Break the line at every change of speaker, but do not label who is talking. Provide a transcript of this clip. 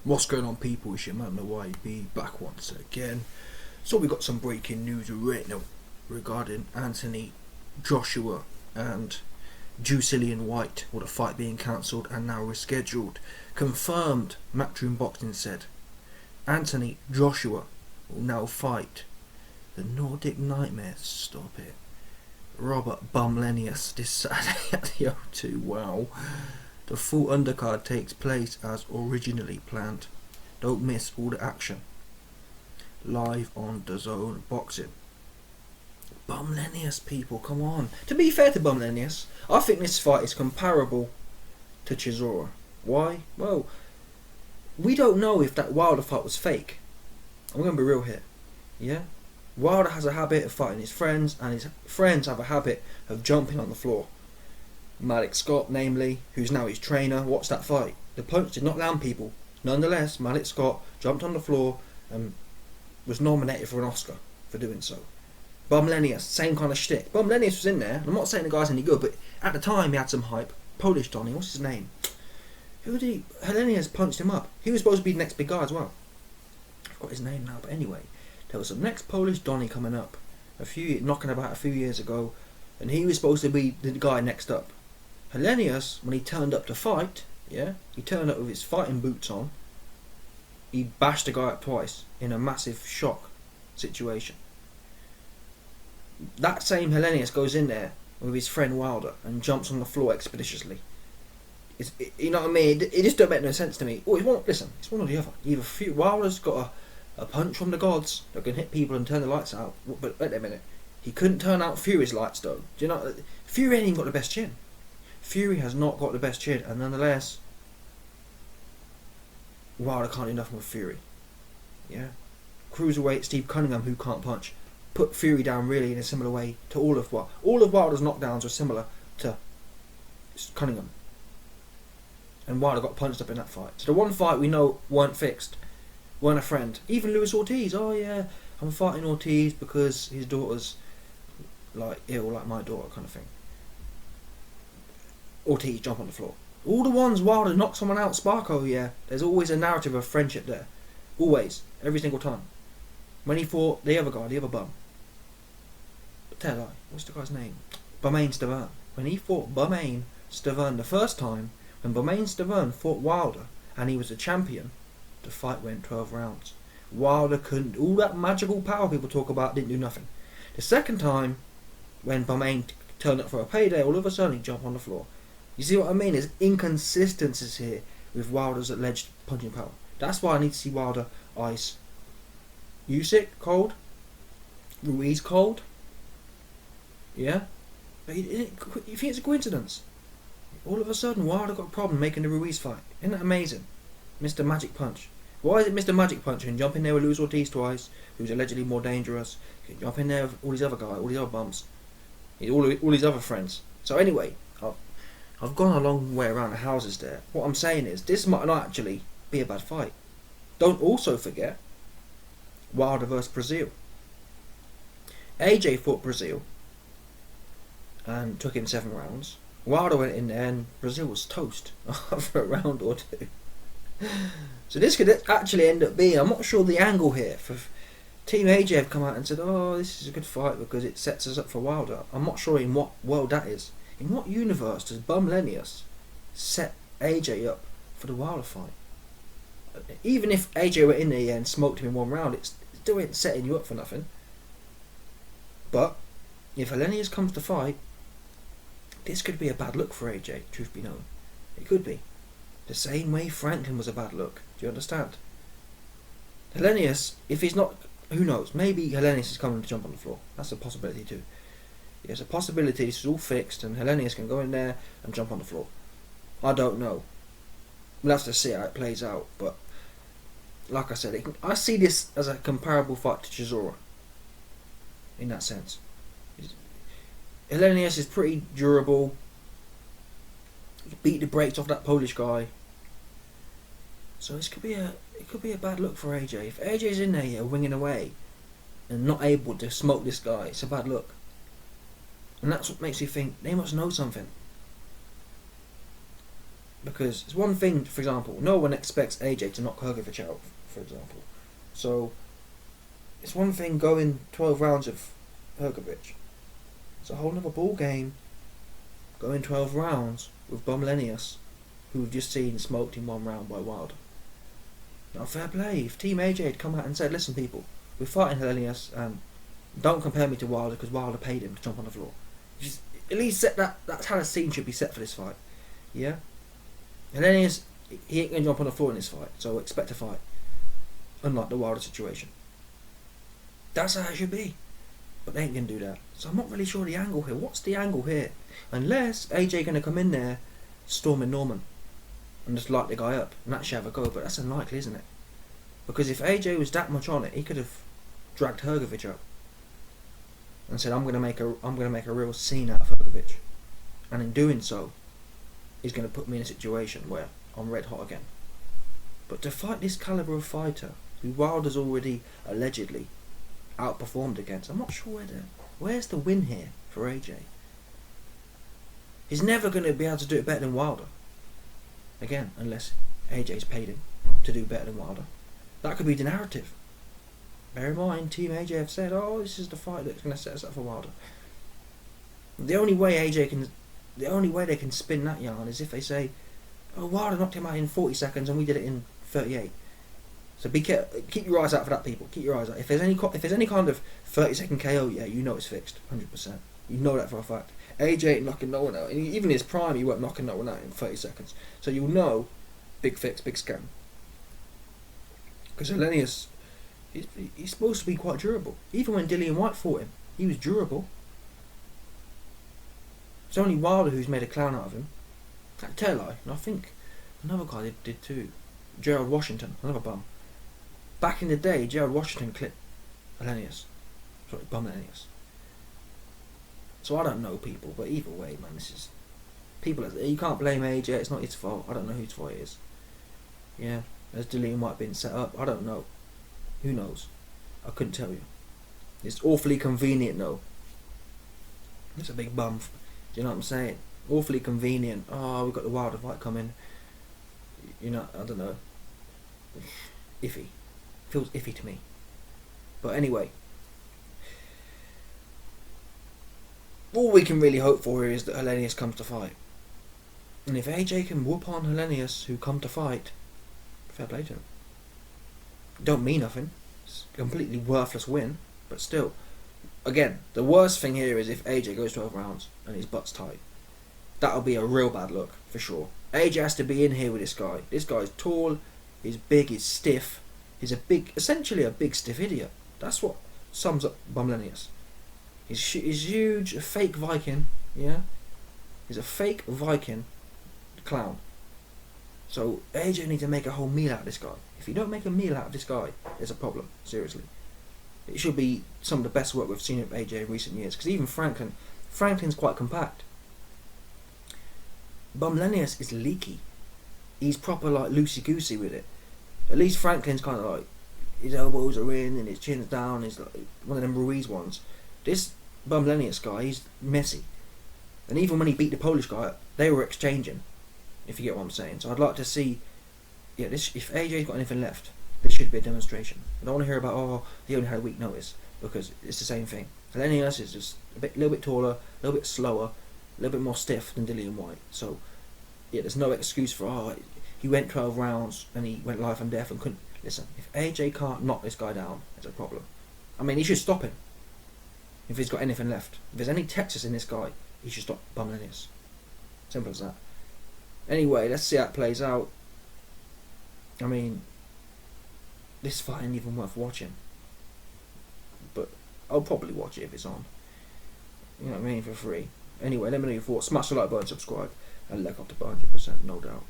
What's going on, people? It's your man the YB back once again. So we got some breaking news right now regarding Anthony Joshua and Dillian Whyte, with the fight being cancelled and now rescheduled. Confirmed, Matchroom Boxing said Anthony Joshua will now fight the Nordic Nightmare, stop it, Robert Helenius this Saturday at the O2. Wow. The full undercard takes place as originally planned. Don't miss all the action. Live on DAZN Boxing. Helenius, people, come on. To be fair to Helenius, I think this fight is comparable to Chisora. Why? Well, we don't know if that Wilder fight was fake. I'm going to be real here. Yeah? Wilder has a habit of fighting his friends, and his friends have a habit of jumping on the floor. Malik Scott, namely, who's now his trainer, watched that fight. The punch did not land, people. Nonetheless, Malik Scott jumped on the floor and was nominated for an Oscar for doing so. Helenius, same kind of shtick. Helenius was in there. I'm not saying the guy's any good, but at the time he had some hype. Polish Donny, what's his name? Who did he? Helenius punched him up. He was supposed to be the next big guy as well. I forgot his name now, but anyway, there was some next Polish Donny coming up, knocking about a few years ago, and he was supposed to be the guy next up. Helenius, when he turned up to fight, he turned up with his fighting boots on. He bashed the guy up twice in a massive shock situation. That same Helenius goes in there with his friend Wilder and jumps on the floor expeditiously. You know what I mean? It just don't make no sense to me. Oh, it's one or the other. Either Wilder's got a punch from the gods that can hit people and turn the lights out. But wait a minute, he couldn't turn out Fury's lights though. Do you know? Fury ain't even got the best chin. Fury has not got the best chin, and nonetheless, Wilder can't do nothing with Fury. Yeah, cruiserweight Steve Cunningham, who can't punch, put Fury down really in a similar way to all of Wilder's knockdowns were similar to Cunningham, and Wilder got punched up in that fight. So the one fight we know weren't fixed, weren't a friend. Even Luis Ortiz, oh yeah, I'm fighting Ortiz because his daughter's like ill, like my daughter, kind of thing. Ortiz jump on the floor. All the ones Wilder knocks someone out, Sparko, yeah, there's always a narrative of friendship there. Always. Every single time. When he fought the other guy, the other bum. What's the guy's name? Bermane Stiverne. When he fought Bermane Stiverne the first time, when Bermane Stiverne fought Wilder, and he was a champion, the fight went 12 rounds. Wilder couldn't, all that magical power people talk about didn't do nothing. The second time, when Bermane turned up for a payday, all of a sudden he jumped on the floor. You see what I mean? There's inconsistencies here with Wilder's alleged punching power. That's why I need to see Wilder ice Usyk cold, Ruiz cold. Yeah? But you think it's a coincidence? All of a sudden Wilder got a problem making the Ruiz fight. Isn't that amazing? Mr. Magic Punch. Why is it Mr. Magic Punch can jump in there with Luis Ortiz twice, who's allegedly more dangerous, can jump in there with all these other guys, all these other bumps, all these other friends. So anyway, I've gone a long way around the houses there. What I'm saying is, this might not actually be a bad fight. Don't also forget Wilder vs Brazil. AJ fought Brazil and took him 7 rounds. Wilder went in there and Brazil was toast after a round or two. So this could actually end up being, I'm not sure the angle here, for Team AJ have come out and said, oh, this is a good fight because it sets us up for Wilder. I'm not sure in what world that is. In what universe does Helenius set AJ up for the Wilder fight? Even if AJ went in there and smoked him in 1 round, it still ain't setting you up for nothing. But if Helenius comes to fight, this could be a bad look for AJ, truth be known. It could be. The same way Franklin was a bad look. Do you understand? Helenius, if he's not, who knows, maybe Helenius is coming to jump on the floor. That's a possibility too. There's a possibility this is all fixed and Helenius can go in there and jump on the floor. I don't know. We'll have to see how it plays out, but like I said, I see this as a comparable fight to Chisora in that sense. Helenius is pretty durable. He beat the brakes off that Polish guy. So this could be a bad look for AJ. If AJ's in there winging away and not able to smoke this guy, it's a bad look. And that's what makes you think they must know something. Because it's one thing, for example, no one expects AJ to knock Hrgovic out, for example. So it's one thing going 12 rounds of Hrgovic. It's a whole other ball game going 12 rounds with Helenius, who we've just seen smoked in 1 round by Wilder. Now, fair play. If Team AJ had come out and said, listen people, we're fighting Helenius and don't compare me to Wilder because Wilder paid him to jump on the floor. Just at least set that's how the scene should be set for this fight. Yeah? Helenius, he ain't going to jump on the floor in this fight, so expect a fight. Unlike the Wilder situation. That's how it should be. But they ain't going to do that. So I'm not really sure the angle here. What's the angle here? Unless AJ going to come in there storming Norman and just light the guy up and actually have a go, but that's unlikely, isn't it? Because if AJ was that much on it, he could have dragged Hrgovic up and said, I'm gonna make a real scene out of Hrgovic, and in doing so, he's gonna put me in a situation where I'm red hot again. But to fight this caliber of fighter, who Wilder's already allegedly outperformed against, I'm not sure where's the win here for AJ. He's never gonna be able to do it better than Wilder. Again, unless AJ's paid him to do better than Wilder. That could be the narrative. Bear in mind, Team AJ have said, oh, this is the fight that's going to set us up for Wilder. The only way they can spin that yarn is if they say, oh, Wilder knocked him out in 40 seconds and we did it in 38. So keep your eyes out for that, people. Keep your eyes out. If there's any kind of 30-second KO, yeah, you know it's fixed, 100%. You know that for a fact. AJ ain't knocking no one out. And even in his prime, he weren't knocking no one out in 30 seconds. So you'll know, big fix, big scam. Because Helenius, he's supposed to be quite durable. Even when Dillian Whyte fought him, he was durable. It's only Wilder who's made a clown out of him. I tell a lie, and I think another guy did too. Gerald Washington, another bum. Back in the day, Gerald Washington clipped Helenius. Sorry, Helenius. So I don't know people, but either way, man, this is... you can't blame AJ, it's not his fault. I don't know whose fault it is. Yeah, has Dillian Whyte been set up? I don't know. Who knows? I couldn't tell you. It's awfully convenient though. It's a big bum. Do you know what I'm saying? Awfully convenient. Oh, we've got the Wilder fight coming. You know, I don't know. Iffy. Feels iffy to me. But anyway. All we can really hope for here is that Helenius comes to fight. And if AJ can whoop on Helenius who come to fight, fair play to him. Don't mean nothing. It's a completely worthless win, but still. Again, the worst thing here is if AJ goes 12 rounds and his butt's tight. That'll be a real bad look, for sure. AJ has to be in here with this guy. This guy's tall, he's big, he's stiff. He's essentially a big stiff idiot. That's what sums up Helenius. He's huge, a fake Viking, yeah? He's a fake Viking clown. So AJ needs to make a whole meal out of this guy. If you don't make a meal out of this guy, there's a problem, seriously. It should be some of the best work we've seen of AJ in recent years, because even Franklin's quite compact. Helenius is leaky. He's proper like loosey-goosey with it. At least Franklin's kind of like, his elbows are in and his chin's down, he's like one of them Ruiz ones. This Helenius guy, he's messy. And even when he beat the Polish guy, they were exchanging, if you get what I'm saying. So I'd like to see, yeah, this, if AJ's got anything left, this should be a demonstration. I don't want to hear about, oh, he only had a week notice, because it's the same thing. Helenius is just a little bit taller, a little bit slower, a little bit more stiff than Dillian Whyte. So, yeah, there's no excuse for, oh, he went 12 rounds and he went life and death and couldn't. Listen, if AJ can't knock this guy down, it's a problem. I mean, he should stop him. If he's got anything left. If there's any Texas in this guy, he should stop Helenius. Simple as that. Anyway, let's see how it plays out. I mean, this fight ain't even worth watching. But I'll probably watch it if it's on. You know what I mean? For free. Anyway, let me know your thoughts. Smash the like button, subscribe, and leg up to 100%, no doubt.